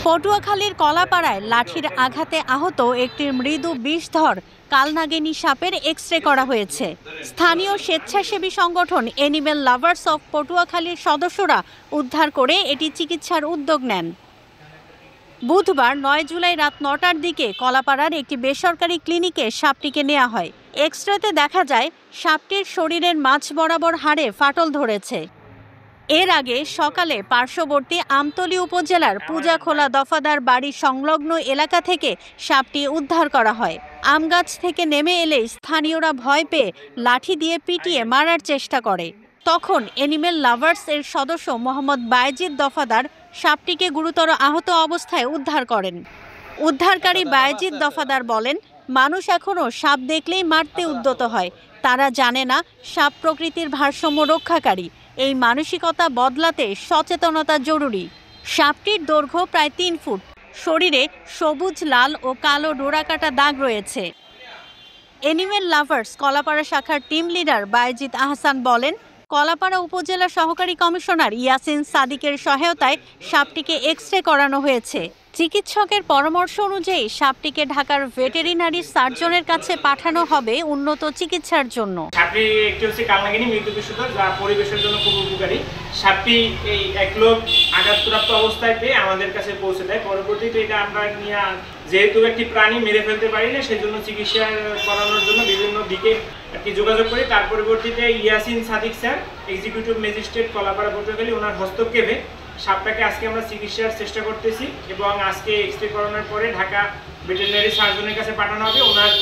পটুয়াখালীর কলাপাড়ায় লাঠির আঘাতে আহত একটি মৃদু বিষধর কালনাগিনী সাপের এক্স-রে করা হয়েছে। স্থানীয় স্বেচ্ছাসেবী সংগঠন অ্যানিমেল লাভার্স অফ পটুয়াখালীর সদস্যরা উদ্ধার করে এটি চিকিৎসার উদ্যোগ নেন। বুধবার ৯ জুলাই রাত ৯টার দিকে কলাপাড়ার একটি বেসরকারি ক্লিনিকে সাপটিকে নেওয়া হয়। এক্স-রেতে দেখা যায় সাপটির শরীরের মাঝ বরাবর হাড়ে ফাটল ধরেছে। এর আগে সকালে পার্শ্ববর্তী আমতলী উপজেলার পূজাখোলা দফাদার বাড়ি সংলগ্ন এলাকা থেকে সাপটি উদ্ধার করা হয়। আমগাছ থেকে নেমে এলে স্থানীয়রা ভয় পেয়ে লাঠি দিয়ে পিটিয়ে মারার চেষ্টা করে। তখন অ্যানিমেল লাভার্স এর সদস্য মোহাম্মদ বায়েজিদ দফাদার সাপটিকে গুরুতর আহত অবস্থায় উদ্ধার করেন। উদ্ধারকারী বায়েজিদ দফাদার বলেন, মানুষ এখনও সাপ দেখলেই মারতে উদ্যত হয়। তারা জানে না সাপ প্রকৃতির ভারসাম্য রক্ষাকারী। এই মানসিকতা বদলাতে সচেতনতা জরুরি। সাপটির দৈর্ঘ্য প্রায় ৩ ফুট। শরীরে সবুজ, লাল ও কালো ডোরাকাটা দাগ রয়েছে। অ্যানিমেল লাভার্স কলাপাড়া শাখার টিম লিডার বায়েজিদ আহসান বলেন, কলাপাড়া উপজেলা সহকারী কমিশনার ইয়াসিন সাদিকের সহায়তায় সাপটিকে এক্স-রে করানো হয়েছে। চিকিৎসকের পরামর্শ অনুযায়ী সাপটিকে ঢাকার ভেটেরিনারি সার্জনের কাছে পাঠানো হবে উন্নত চিকিৎসার জন্য। সাপটি একটি হচ্ছে কালনাগিনী মৃত্যু বিষধর, যা পরিবেশের জন্য খুব উপকারী। সাপটি এই এক লোক আঘাতপ্রাপ্ত অবস্থায় পেয়ে আমাদের কাছে পৌঁছে দেয়। পরবর্তীতে এটা আমরা নিয়ে, যেহেতু একটি প্রাণী মেরে ফেলতে পারি না, সেই জন্য চিকিৎসা করানোর জন্য বিভিন্ন দিকে যোগাযোগ করি। তার পরবর্তীতে Yasin Sadik sir, executive magistrate Kalapara Patuakhali, ওনার হস্তক্ষেপে সাপটাকে আজকে আমরা চিকিৎসার চেষ্টা করতেছি এবং আজকে এক্স-রে করানোর পরে ঢাকা ভেটেরিনারি সার্জনের কাছে পাঠানো হবে। ওনার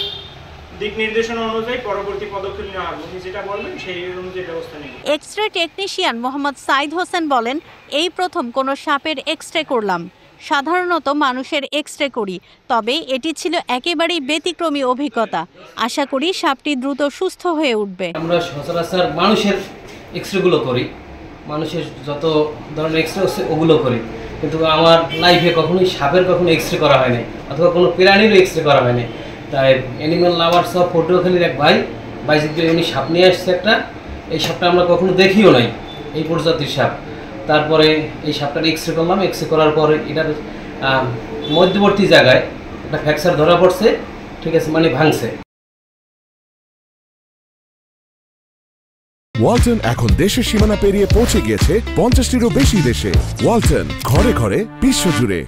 দিক নির্দেশনা অনুযায়ী পরবর্তী পদক্ষেপ নেওয়া হবে। উনি যেটা বলবেন সেই অনুযায়ী ব্যবস্থা নেব। এক্স-রে টেকনিশিয়ান মোহাম্মদ সাইদ হোসেন বলেন, এই প্রথম কোনো সাপের এক্স-রে করলাম। সাধারণত মানুষের এক্স-রে করি, তবে এটি ছিল একেবারেই ব্যতিক্রমী অভিজ্ঞতা। আশা করি সাপটি দ্রুত সুস্থ হয়ে উঠবে। আমরা সচরাচর মানুষের এক্স-রেগুলো করি, মানুষের যত ধরনের এক্স-রে আছে ওগুলো করি, কিন্তু আমার লাইফে কখনোই সাপের কখনো এক্স-রে করা হয়নি, অথবা কোনো প্রাণীরও এক্স-রে করা হয়নি। তাই অ্যানিমেল লাভার্স অফ পটুয়াখালীর এক ভাই বাইজিৎ উনি সাপ নিয়ে আসছে একটা। এই সাপটা আমরা কখনো দেখিও নাই, এই প্রজাতির সাপ। তারপরে এই সাপটার এক্স-রে করলাম। এক্স-রে করার পরে এটার মধ্যবর্তী জায়গায় একটা ফ্র্যাকচার ধরা পড়ছে, ঠিক আছে, মানে ভাঙছে। ওয়ালটন এখন দেশের সীমানা পেরিয়ে পৌঁছে গিয়েছে 50টিরও বেশি দেশে। ওয়ালটন, ঘরে ঘরে, বিশ্বজুড়ে।